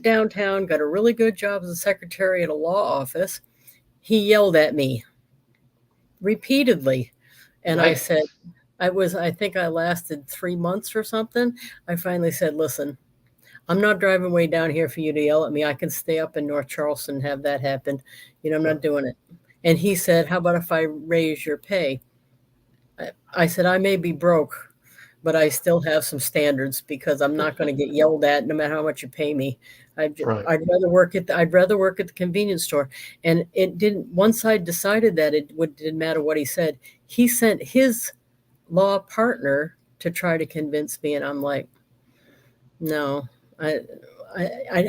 downtown, got a really good job as a secretary at a law office. He yelled at me repeatedly. And I said, Yikes. I think I lasted 3 months or something. I finally said, listen, I'm not driving way down here for you to yell at me. I can stay up in North Charleston and have that happen. I'm Yeah. not doing it. And he said, how about if I raise your pay? I said, I may be broke, but I still have some standards because I'm not going to get yelled at no matter how much you pay me. Right. I'd rather work at the convenience store. And it didn't, once I decided that didn't matter what he said, he sent his law partner to try to convince me. And I'm like, no, I,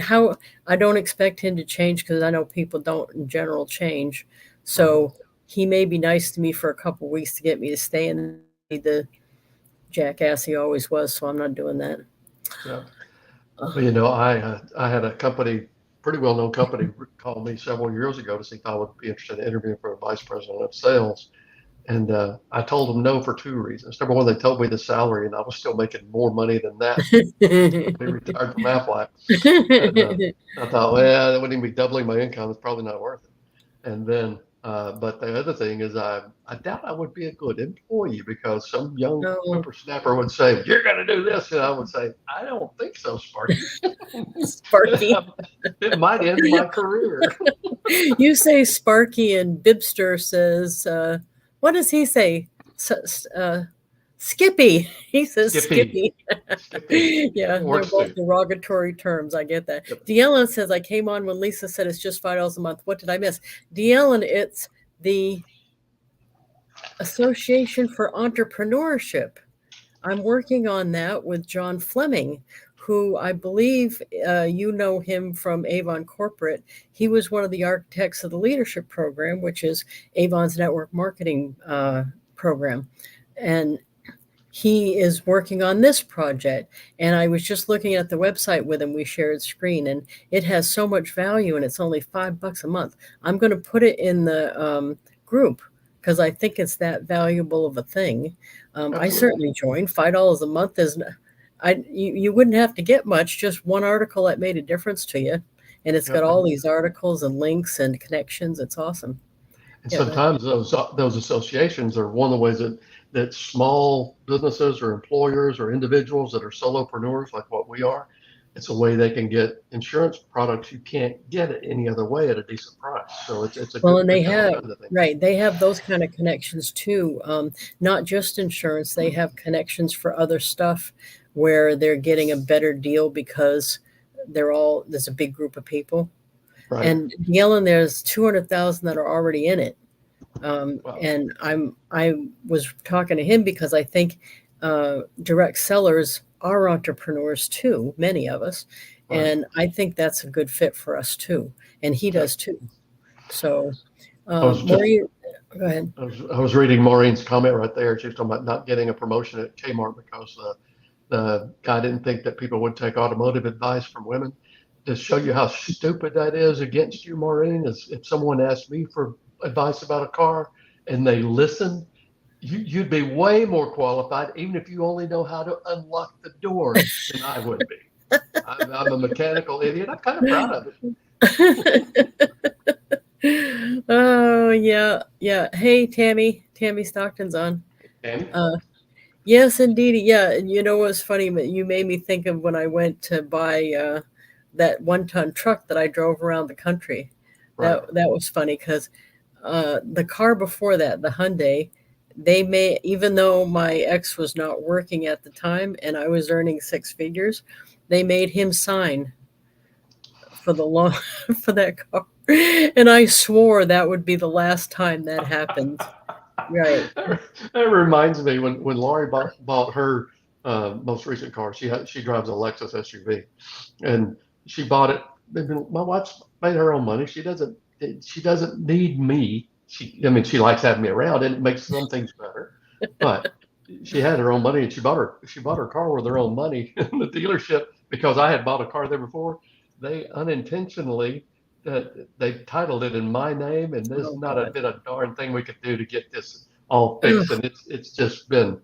how I don't expect him to change because I know people don't in general change. Right. So he may be nice to me for a couple of weeks to get me to stay, and then he'll be the jackass he always was. So I'm not doing that. Yeah. Uh, Well, I had a company, pretty well known company, called me several years ago to see if I would be interested in interviewing for a vice president of sales. And I told them no for two reasons. Number one, they told me the salary, and I was still making more money than that when we retired from Aflac. And I thought, well, that wouldn't even be doubling my income. It's probably not worth it. And then, but the other thing is, I doubt I would be a good employee because some young no, whippersnapper would say, "You're going to do this," and I would say, "I don't think so, Sparky." Sparky. It might end my career. You say Sparky, and Bibster says, what does he say? Skippy. He says Skippy, Skippy. Skippy, Yeah, they're works both too. derogatory terms. I get that. Yep. Deellen says, I came on when Lisa said it's just $5 a month. What did I miss? Deellen, it's the Association for Entrepreneurship. I'm working on that with John Fleming, who I believe you know him from Avon Corporate. He was one of the architects of the leadership program, which is Avon's network marketing program. And he is working on this project. And I was just looking at the website with him. We shared screen, and it has so much value, and it's only $5 a month. I'm going to put it in the group because I think it's that valuable of a thing. I Absolutely. certainly joined. $5 a month is, you wouldn't have to get much, just one article that made a difference to you. And it's got Yep. all these articles and links and connections. It's awesome. And Yeah, that, sometimes those associations are one of the ways that small businesses or employers or individuals that are solopreneurs like what we are, it's a way they can get insurance products you can't get it any other way at a decent price. So it's a well, good and they good thing to have, do, I think. right, they have those kind of connections too. Not just insurance, they have connections for other stuff where they're getting a better deal because there's a big group of people. Right. And Yellen, there's 200,000 that are already in it. Well, And I was talking to him because I think direct sellers are entrepreneurs too, many of us, right. and I think that's a good fit for us too, and he Yeah. does too. So, I was just Maureen, go ahead. I was reading Maureen's comment right there. She was talking about not getting a promotion at Kmart because the guy didn't think that people would take automotive advice from women. To show you how stupid that is against you, Maureen, is if someone asked me for advice about a car and they listened, you'd be way more qualified, even if you only know how to unlock the door, than I would be. I'm a mechanical idiot. I'm kind of proud of Oh yeah, yeah. Hey, Tammy Stockton's on. it. And Uh, yes, indeed. Yeah, and you know what's funny? You made me think of when I went to buy that 1-ton truck that I drove around the country. right, That was funny because the car before that, the Hyundai, they may, even though my ex was not working at the time and I was earning six figures, they made him sign for the long for that car, and I swore that would be the last time that happened. Right. that reminds me when Laurie bought her most recent car. She drives a Lexus SUV, and she bought it. My wife's made her own money. She doesn't need me. I mean, she likes having me around, and it makes some things better. But she had her own money, and she bought her car with her own money. And the dealership, because I had bought a car there before, they unintentionally they titled it in my name, and there's Oh not God. been a darn thing we could do to get this all fixed. Ugh. And it's just been,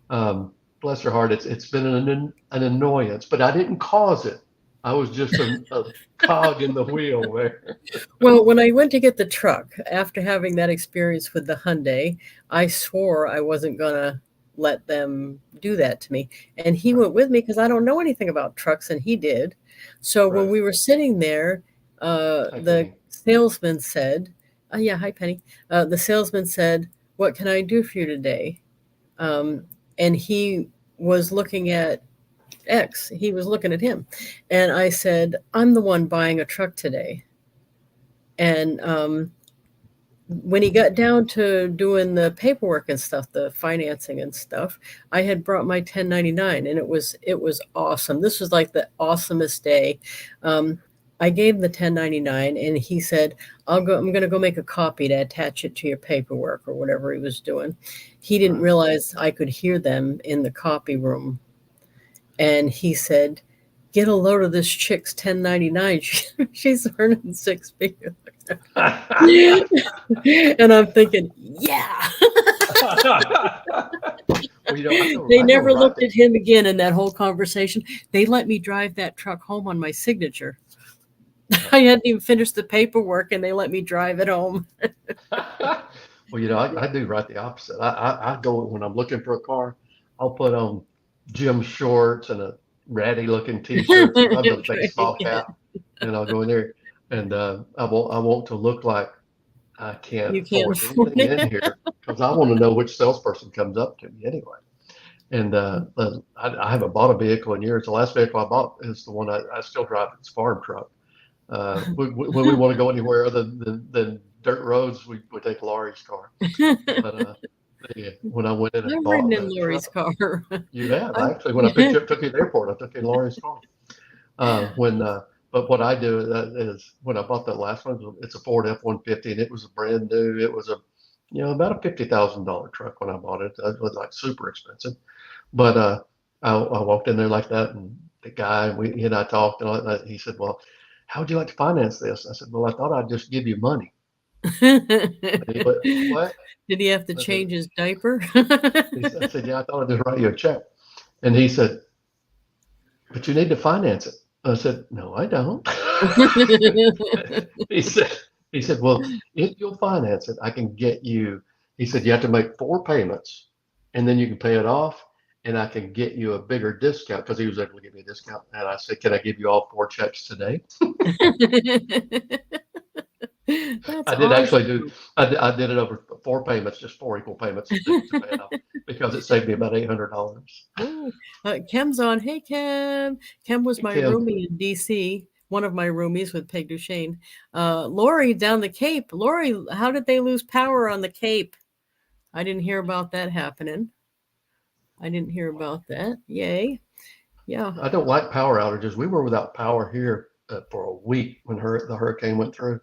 bless her heart, it's been an annoyance. But I didn't cause it. I was just a cog in the wheel there. Well, when I went to get the truck, after having that experience with the Hyundai, I swore I wasn't gonna let them do that to me. And he Right, went with me because I don't know anything about trucks, and he did. So when right. we were sitting there, Hi, the Penny. salesman said, "Oh yeah, hi Penny." The salesman said, "What can I do for you today?" Um, and he was looking at X. He was looking at him, and I said, "I'm the one buying a truck today." And when he got down to doing the paperwork and stuff, the financing and stuff, I had brought my 1099, and it was awesome. This was like the awesomest day. Um, I gave him the 1099, and he said, "I'll go. I'm going to go make a copy to attach it to your paperwork or whatever he was doing." He didn't Right. realize I could hear them in the copy room, and he said, "Get a load of this chick's 1099. She's earning six figures." And I'm thinking, yeah. Well, They I know never right looked there. at him again in that whole conversation. They let me drive that truck home on my signature. Right. I hadn't even finished the paperwork and they let me drive it home. Well, I do right the opposite. I go when I'm looking for a car, I'll put on gym shorts and a ratty looking t-shirt, sometimes a baseball Yeah. cap, and I'll go in there and I want to look like I can't You can't afford afford anything in it. here because I want to know which salesperson comes up to me anyway. And I haven't bought a vehicle in years. The last vehicle I bought is the one I still drive. It's a farm truck. When we want to go anywhere other than dirt roads, we take Laurie's car. But when I went in and I've ridden bought in that Lori's truck, car. you have I, actually. When I picked you up, took you to the airport, I took you in Laurie's car. When But what I do is when I bought that last one, it's a Ford F-150, and it was a brand new. It was about a $50,000 truck when I bought it. It was like super expensive. But I walked in there like that, and the guy, he and I talked, and all that. He said, "Well, how would you like to finance this?" I said, "Well, I thought I'd just give you money." And he went, "What?" Did he have to I said, change his diaper? I said, "Yeah, I thought I'd just write you a check." And he said, "But you need to finance it." I said, "No, I don't." he said, he said, "Well, if you'll finance it, I can get you." He said, "You have to make four payments, and then you can pay it off, and I can get you a bigger discount," because he was able to give me a discount. And I said, "Can I give you all four checks today?" That's I did actually do. awesome. I did it over four payments, just four equal payments to pay it off because it saved me about $800. Ooh, Kim's on. Hey, Kim. Kim was Hey, my Kim. roomie in DC, one of my roomies with Peg Duchesne. Lori down the Cape. Lori, how did they lose power on the Cape? I didn't hear about that happening. I didn't hear about that. Yay. Yeah. I don't like power outages. We were without power here for a week when the hurricane went through.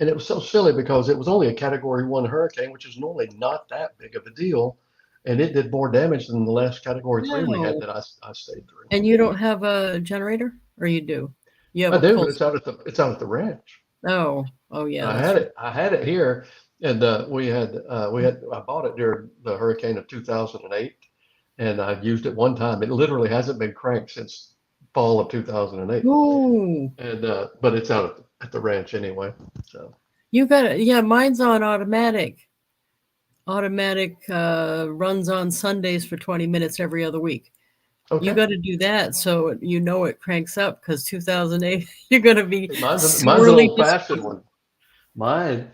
And it was so silly because it was only a Category 1 hurricane, which is normally not that big of a deal. And it did more damage than the last Category 3 we had No. that I stayed through. And you don't have a generator? Or you do? You have I a do, coal. but it's out at the ranch. Oh, oh yeah, I that's had right. it. I had it here, and we had. I bought it during the hurricane of 2008, and I've used it one time. It literally hasn't been cranked since fall of 2008, Ooh, and but it's out at the ranch anyway. So you got it. Yeah, mine's on automatic. Automatic runs on Sundays for 20 minutes every other week. You okay, got to do that so you know it cranks up because 2008, you're going to be see, mine's an sorely old fashioned disappointed. one. Mine,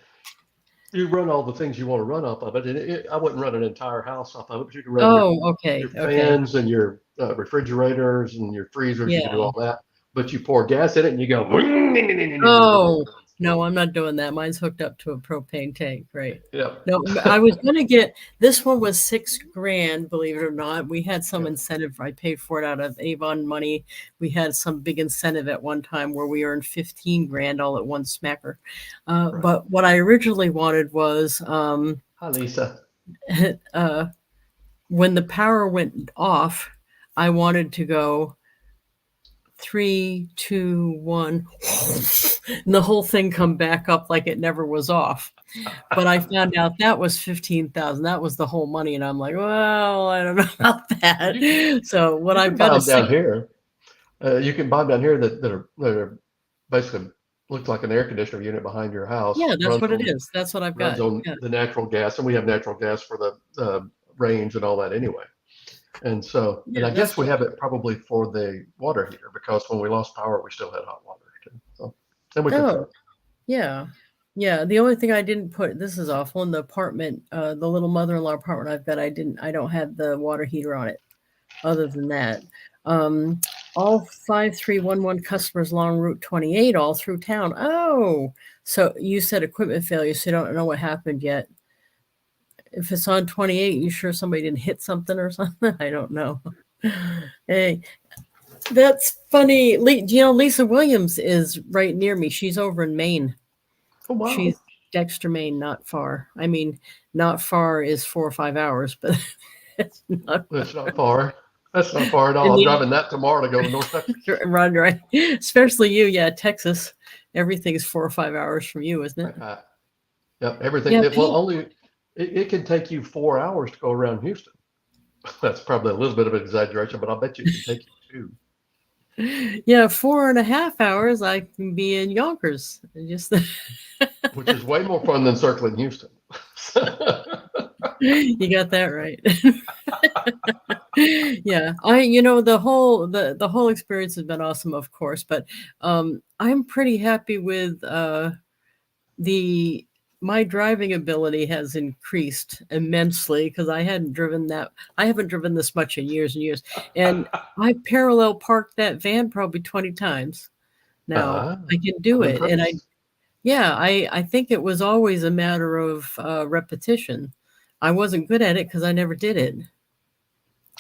you run all the things you want to run off of it, and I wouldn't run an entire house off of it, but you can run Oh, your okay, okay. fans and your refrigerators and your freezers. You can do Yeah. all that, but you pour gas in it and you go. Oh, no, I'm not doing that. Mine's hooked up to a propane tank, right? Yep. No, I was going to get this one was 6 grand, believe it or not. We had some Yep. incentive. I paid for it out of Avon money. We had some big incentive at one time where we earned 15 grand all at one smacker. Right. But what I originally wanted was Hi, Lisa. uh, when the power went off, I wanted to go 3, 2, 1, and the whole thing come back up like it never was off. But I found out that was 15,000. That was the whole money, and I'm like, well, I don't know about You that. So what you I've can buy got them is down six. here. You can buy them down here that are basically looks like an air conditioner unit behind your house. Yeah, that's what it is. That's what I've Runs got. on Yeah. the natural gas, and we have natural gas for the range and all that anyway. And so, and Yeah, I that's guess we what. have it probably for the water heater because when we lost power, we still had hot water too. So, and we cook Oh, there. yeah. Yeah, the only thing I didn't put, this is awful, in the apartment, the little mother-in-law apartment I've got, I don't have the water heater on it. Other than that, um, all 5311 customers along Route 28 all through town. Oh, so you said equipment failure, so you don't know what happened yet. If it's on 28, you sure somebody didn't hit something or something? I don't know. Hey, that's funny. Lisa Williams is right near me. She's over in Maine. Oh wow, She's Dexter, Maine, not far. I mean, not far is 4 or 5 hours, but it's not far. that's not far. That's not far at In all. I'm the driving that tomorrow to go to North Texas. run right, especially you, yeah, Texas. Everything's 4 or 5 hours from you, isn't it? Yep, everything. Yeah, Well, only it can take you 4 hours to go around Houston. That's probably a little bit of an exaggeration, but I'll bet you it can take you two, yeah, 4.5 hours. I can be in Yonkers. Just which is way more fun than circling Houston. you got that right. Yeah, the whole experience has been awesome, of course, but I'm pretty happy with the my driving ability has increased immensely because I haven't driven this much in years and years. And I parallel parked that van probably 20 times now. uh, I can do I'm it. And impressed. I think it was always a matter of repetition. I wasn't good at it because I never did it.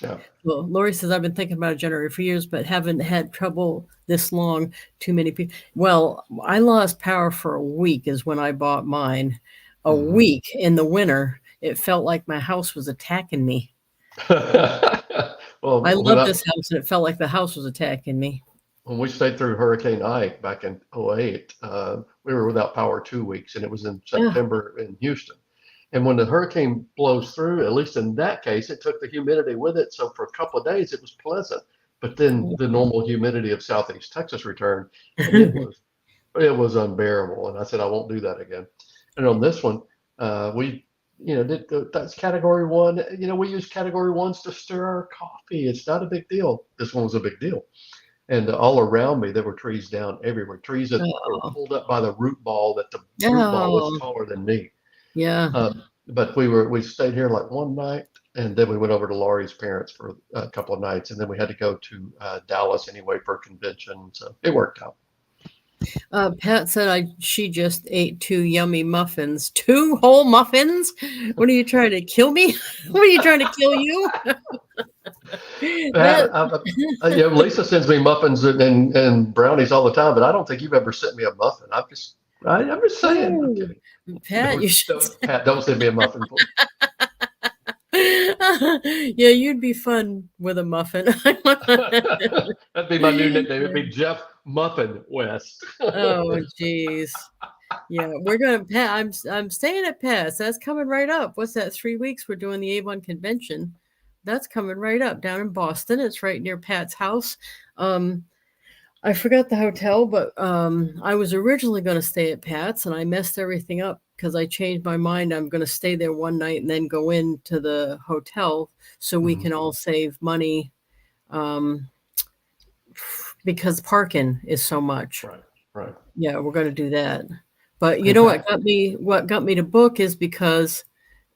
Yeah. Well, Lori says I've been thinking about a generator for years, but haven't had trouble this long. Too many people. Well, I lost power for a week is when I bought mine. A Mhm. week in the winter. It felt like my house was attacking me. I Well, love this house, and it felt like the house was attacking me. when we stayed through Hurricane Ike back in '08, we were without power 2 weeks, and it was in Yeah. September in Houston. And when the hurricane blows through, at least in that case, it took the humidity with it. So for a couple of days, it was pleasant. But then the normal humidity of Southeast Texas returned, and it was unbearable. And I said, I won't do that again. And on this one, we, that's category one. We use category ones to stir our coffee. It's not a big deal. This one was a big deal. And all around me, there were trees down everywhere. Trees that were Oh, pulled up by the root ball. That the root ball was oh, taller than me. yeah. But we stayed here like one night, and then we went over to Laurie's parents for a couple of nights, and then we had to go to Dallas anyway for a convention. So it worked out. Pat said she just ate 2 yummy muffins. 2 whole muffins? What are you trying to kill me? What are you trying to kill you? Uh, That Lisa sends me muffins and brownies all the time, but I don't think you've ever sent me a muffin. I'm just saying. I'm oh, kidding. Pat, you should. Pat, don't send me a muffin, please. Yeah, you'd be fun with a muffin. That'd be my new nickname. It'd be Jeff Muffin West. Oh, geez. Yeah, we're gonna Pat. I'm staying at Pat's. That's coming right up. What's that? 3 weeks. We're doing the Avon convention. That's coming right up down in Boston. It's right near Pat's house. Um, I forgot the hotel, but I was originally going to stay at Pat's, and I messed everything up because I changed my mind. I'm going to stay there one night and then go into the hotel so we Mhm. can all save money um, because parking is so much. Right, right. Yeah, we're going to do that. But you Hey, know what Pat. got me? What got me to book is because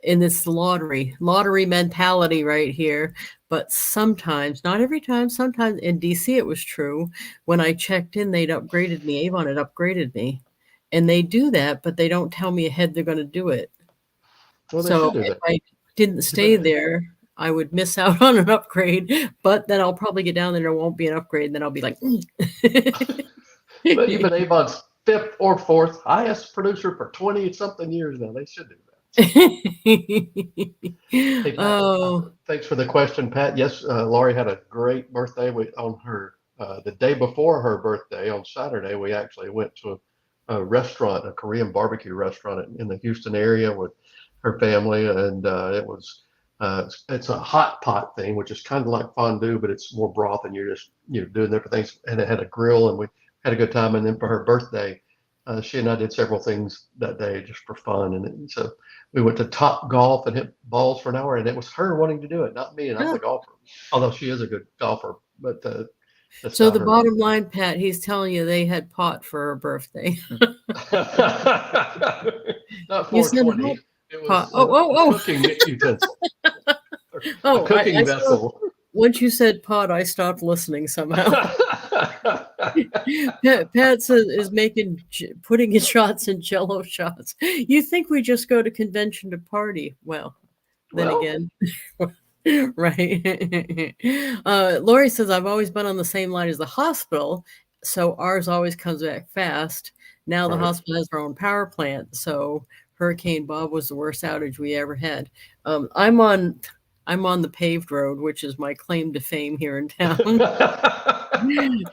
and it's the lottery mentality right here. But sometimes, not every time, sometimes in DC it was true. When I checked in, they'd upgraded me. Avon had upgraded me. And they do that, but they don't tell me ahead they're going to do it. Well, they So should do if that. I didn't You put stay there, I would miss out on an upgrade. But then I'll probably get down there and there won't be an upgrade. And then I'll be like, but you've been Avon's fifth or fourth highest producer for 20 something years now. They should do that. So, hey, Pat, oh, thanks for the question, Pat. Yes, Laurie had a great birthday on her the day before her birthday on Saturday. We actually went to a restaurant, a Korean barbecue restaurant in the Houston area with her family, and it was It's a hot pot thing, which is kind of like fondue, but it's more broth, and you're just doing different things. And it had a grill, and we had a good time. And then for her birthday, she and I did several things that day just for fun. And so we went to Top Golf and hit balls for an hour, and it was her wanting to do it, not me. And I'm Yeah. the golfer, although she is a good golfer, but that's So not the her. bottom line, Pat, he's telling you they had pot for her birthday. Not You said 420. hot It pot. was Oh, oh, a oh. cooking utensil, a Oh, I cooking stopped. vessel. Once you said pot, I stopped listening somehow. Pat is making putting his shots in Jello shots. You think we just go to convention to party? Well, then Well, again, right. Lori says I've always been on the same line as the hospital, so ours always comes back fast. Now the right. hospital has their own power plant, so Hurricane Bob was the worst outage we ever had. I'm on the paved road, which is my claim to fame here in town.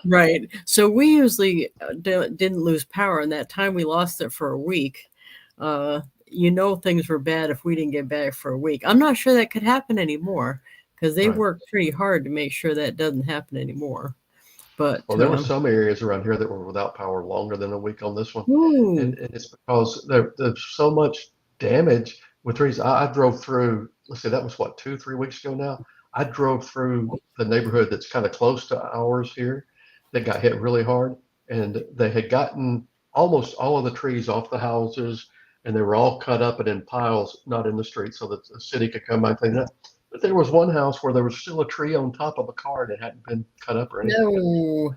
Right. So we usually didn't lose power. And that time we lost it for a week. Things were bad if we didn't get back for a week. I'm not sure that could happen anymore because they Right. work pretty hard to make sure that doesn't happen anymore. But Well, there were some areas around here that were without power longer than a week on this one, ooh, and it's because there's so much damage with trees. I drove through. Let's see, that was what 2, 3 weeks ago now. I drove through the neighborhood that's kind of close to ours here, that got hit really hard, and they had gotten almost all of the trees off the houses, and they were all cut up and in piles, not in the street, so that the city could come by and clean it up. But there was one house where there was still a tree on top of a car that hadn't been cut up or anything. no.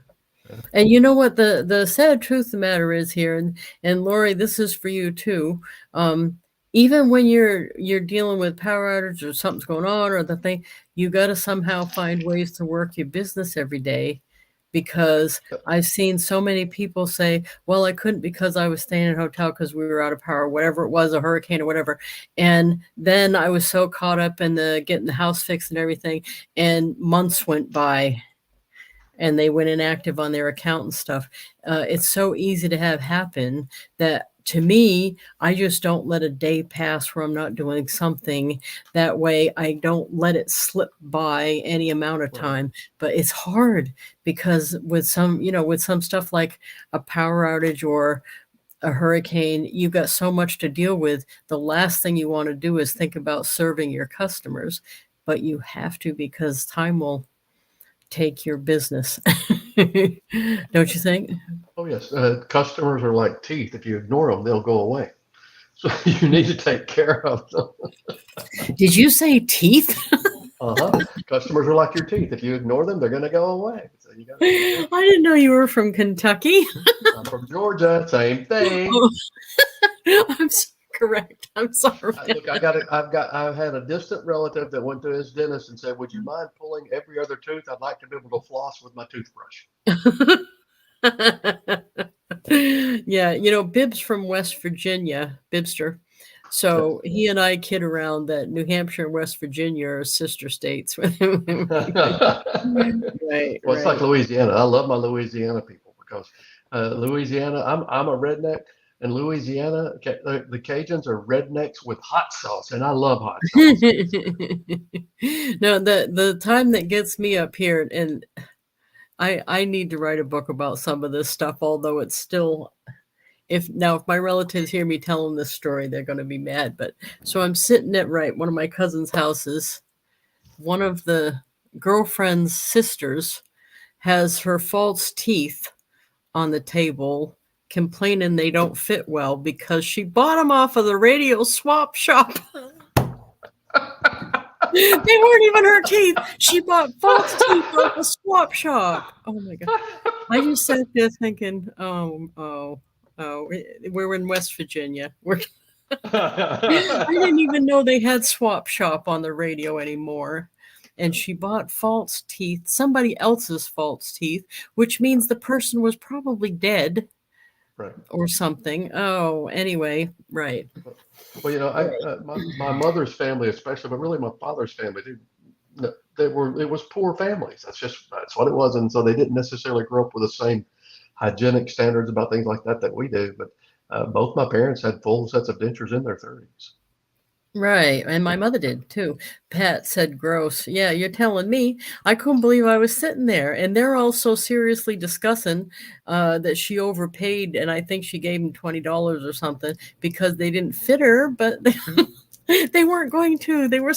And you know what the sad truth of the matter is here, and Lori, this is for you too. Even when you're dealing with power outage or something's going on or the thing, you got to somehow find ways to work your business every day, because I've seen so many people say, "Well, I couldn't because I was staying in a hotel because we were out of power, whatever it was, a hurricane or whatever." And then I was so caught up in the getting the house fixed and everything, and months went by and they went inactive on their account and stuff. It's so easy to have happen that to me, I just don't let a day pass where I'm not doing something. That way I don't let it slip by any amount of Right. time. But it's hard because with some stuff like a power outage or a hurricane, you've got so much to deal with. The last thing you want to do is think about serving your customers, but you have to because time will take your business. Don't you think? Oh, yes. Customers are like teeth. If you ignore them, they'll go away. So you need to take care of them. Did you say teeth? Uh-huh. Customers are like your teeth. If you ignore them, they're going to go away. So you got to take care of I didn't know you were from Kentucky. them. I'm from Georgia. Same thing. Oh, I'm correct. I'm sorry. Look, I've had a distant relative that went to his dentist and said, "Would you mind pulling every other tooth? I'd like to be able to floss with my toothbrush." Yeah, Bibbs from West Virginia, Bibster. So he and I kid around that New Hampshire and West Virginia are sister states. Right, Well, it's like Louisiana. I love my Louisiana people because Louisiana, I'm a redneck, and Louisiana, the Cajuns are rednecks with hot sauce, and I love hot sauce. No, the time that gets me up here, and I need to write a book about some of this stuff, although it's still, if my relatives hear me telling this story, they're going to be mad. But so I'm sitting at one of my cousin's houses. One of the girlfriend's sisters has her false teeth on the table, complaining they don't fit well because she bought them off of the radio swap shop. They weren't even her teeth. She bought false teeth off a swap shop. Oh my God. I just sat there thinking, oh, we're in West Virginia. I didn't even know they had swap shop on the radio anymore. And she bought false teeth, somebody else's false teeth, which means the person was probably dead. Right. Or something. Oh, anyway, right. Well, my mother's family, especially, but really my father's family, it was poor families. That's what it was, and so they didn't necessarily grow up with the same hygienic standards about things like that we do. But both my parents had full sets of dentures in their 30s. Right, and my mother did too. Pat said, "Gross." Yeah, you're telling me. I couldn't believe I was sitting there, and they're all so seriously discussing that she overpaid, and I think she gave him $20 or something because they didn't fit her, but they weren't going to. They were,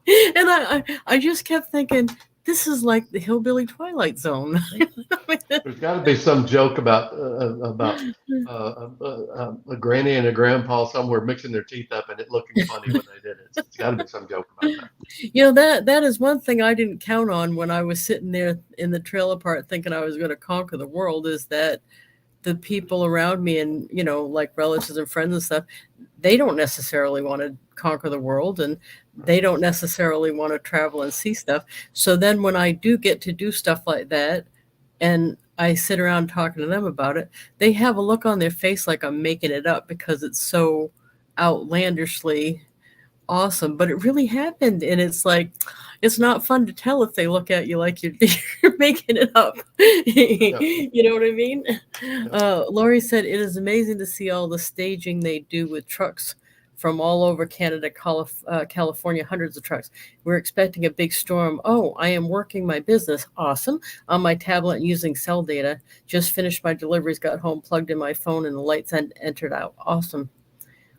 and I just kept thinking, this is like the hillbilly Twilight Zone. There's got to be some joke about a granny and a grandpa somewhere mixing their teeth up and it looking funny when they did it. It's got to be some joke about that. You know, that is one thing I didn't count on when I was sitting there in the trailer park thinking I was going to conquer the world, is that the people around me and, like relatives and friends and stuff, they don't necessarily want to conquer the world, and they don't necessarily want to travel and see stuff. So then when I do get to do stuff like that and I sit around talking to them about it, they have a look on their face like I'm making it up because it's so outlandishly awesome, but it really happened. And it's like, it's not fun to tell if they look at you like you're making it up. Yeah. You know what I mean? Yeah. Lori said, it is amazing to see all the staging they do with trucks from all over Canada, California, hundreds of trucks. We're expecting a big storm. Oh, I am working my business. Awesome. On my tablet using cell data. Just finished my deliveries, got home, plugged in my phone, and the lights entered out. Awesome.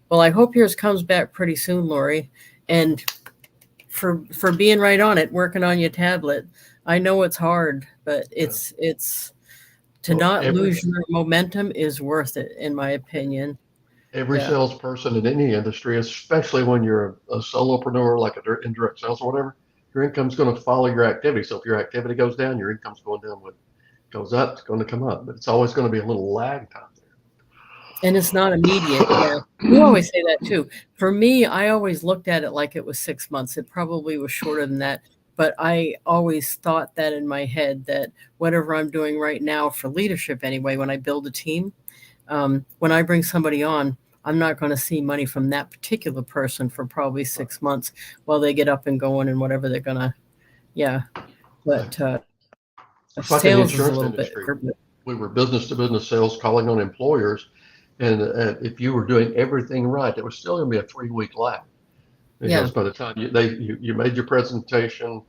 Well, I hope yours comes back pretty soon, Lori. And for being right on it, working on your tablet. I know it's hard, but Yeah. it's to Well, not lose your momentum is worth it, in my opinion. every Yeah. salesperson in any industry, especially when you're a solopreneur, like a indirect sales or whatever, your income's going to follow your activity. So if your activity goes down, your income's going down. When it goes up, it's going to come up, but it's always going to be a little lag time And it's not immediate. Yeah. You always say that too. For me, I always looked at it like it was 6 months. It probably was shorter than that. But I always thought that in my head, that whatever I'm doing right now for leadership anyway, when I build a team, when I bring somebody on, I'm not going to see money from that particular person for probably 6 months while they get up and going and whatever they're going to. Yeah. But It's like in the sales is a insurance little bit. industry. We were business to business sales calling on employers. And if you were doing everything right, there was still going to be a 3 week lag. Because Yeah. by the time you made your presentation,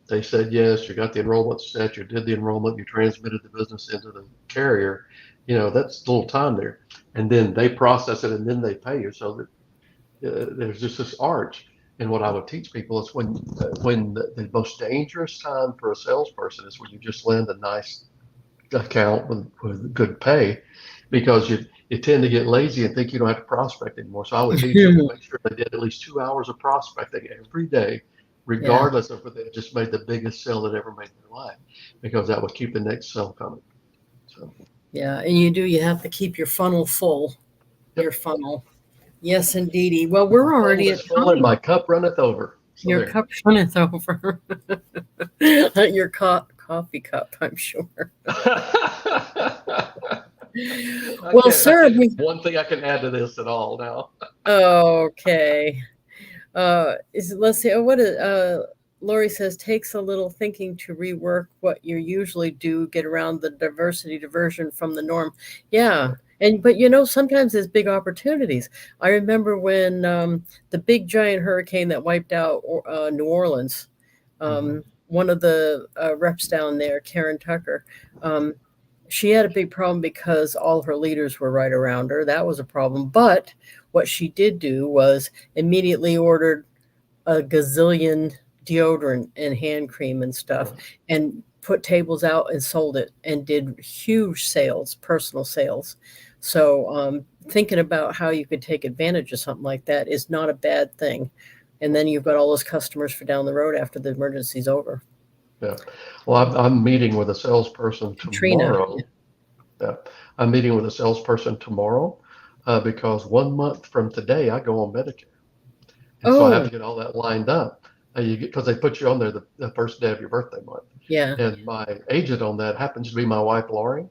they said yes, you got the enrollment set, you did the enrollment, you transmitted the business into the carrier. That's a little time there. And then they process it and then they pay you. So that there's just this arch. And what I would teach people is when the most dangerous time for a salesperson is when you just land a nice account with good pay, because you tend to get lazy and think you don't have to prospect anymore. So I would teach them to make sure they did at least 2 hours of prospecting every day, Yeah. regardless of whether they just made the biggest sale that ever made in their life, because that would keep the next sale coming. So Yeah. And you have to keep your funnel full. yep. Your funnel. Yes, indeedy. Well, we're already at Full and time. my cup runneth over. So Your there. cup runneth over. Your coffee cup, I'm sure. Well, sir, One thing I can add to this at all now. okay. Let's see. Lori says, takes a little thinking to rework what you usually do, get around the diversion from the norm. Yeah. But sometimes there's big opportunities. I remember when the big giant hurricane that wiped out New Orleans, one of the reps down there, Karen Tucker, she had a big problem because all her leaders were right around her. That was a problem. But what she did do was immediately ordered a gazillion deodorant and hand cream and stuff, and put tables out and sold it and did huge sales, personal sales. So thinking about how you could take advantage of something like that is not a bad thing. And then you've got all those customers for down the road after the emergency's over. Yeah. Well, I'm meeting with a salesperson Katrina. tomorrow. Yeah. I'm meeting with a salesperson tomorrow because 1 month from today, I go on Medicare. And so I have to get all that lined up. Because they put you on there the first day of your birthday month. Yeah. And my agent on that happens to be my wife, Lori.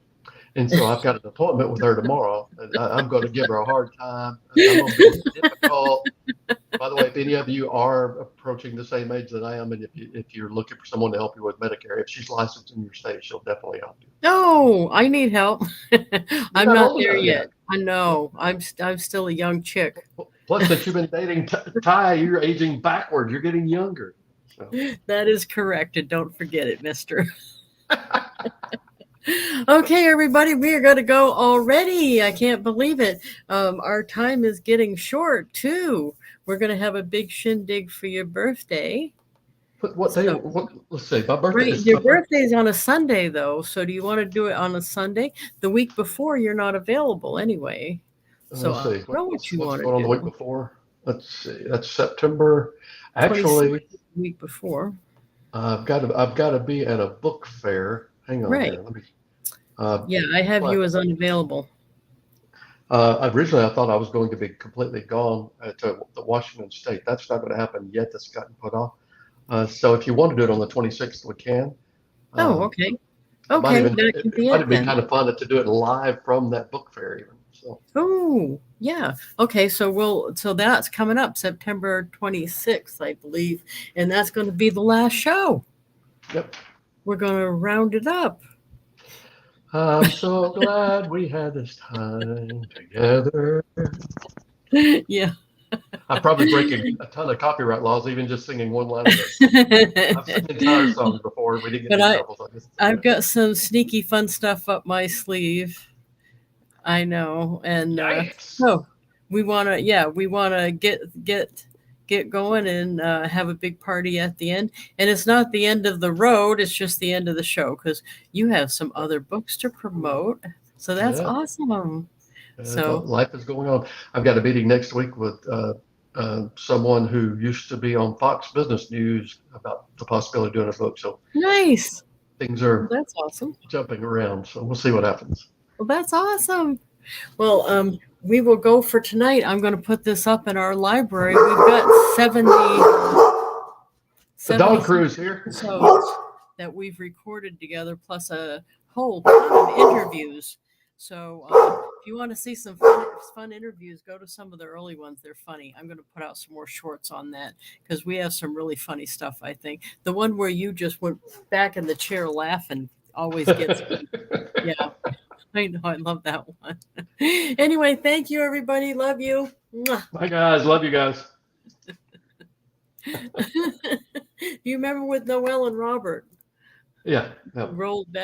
And so I've got an appointment with her tomorrow. And I'm going to give her a hard time. I'm going to be difficult. By the way, if any of you are approaching the same age that I am, and if you're looking for someone to help you with Medicare, if she's licensed in your state, she'll definitely help you. No, I need help. I'm not there yet. I know. Yeah. I'm still a young chick. Plus, since you've been dating Ty, you're aging backward. You're getting younger. So. That is correct. And don't forget it, mister. Okay, everybody, we are going to go already. I can't believe it. Our time is getting short, too. We're going to have a big shindig for your birthday. What day? Let's see. My birthday is your birthday's on a Sunday, though. So do you want to do it on a Sunday? The week before, you're not available anyway. So let's see. I don't know what you want to do. On the week before? Let's see. That's September. Actually, the week before. I've got to be at a book fair. Hang on. Right. Here. Let me. Yeah, I have you as unavailable. Originally, I thought I was going to be completely gone to the Washington State. That's not going to happen yet. That's gotten put off. So if you want to do it on the 26th, we can. Okay. Okay. It might be kind of fun to do it live from that book fair even. So. Oh, yeah. Okay, so that's coming up September 26th, I believe, and that's going to be the last show. Yep. We're going to round it up. I'm so glad we had this time together. Yeah. I'm probably breaking a ton of copyright laws, even just singing one line of it. I've sung entire songs before. We didn't get in trouble. So I've got some sneaky fun stuff up my sleeve. I know, and so we want to get going and have a big party at the end. And it's not the end of the road; it's just the end of the show because you have some other books to promote. So that's awesome. So life is going on. I've got a meeting next week with someone who used to be on Fox Business News about the possibility of doing a book. So nice. Things are that's awesome. Jumping around. So we'll see what happens. Well, that's awesome. Well, we will go for tonight. I'm going to put this up in our library. We've got 70 the dog crew's here. That we've recorded together, plus a whole ton of interviews. So if you want to see some fun interviews, go to some of the early ones. They're funny. I'm going to put out some more shorts on that because we have some really funny stuff, I think. The one where you just went back in the chair laughing always gets me. Yeah. I know. I love that one. Anyway, thank you, everybody. Love you. Bye, guys. Love you guys. You remember with Noelle and Robert? Yeah. Rolled back.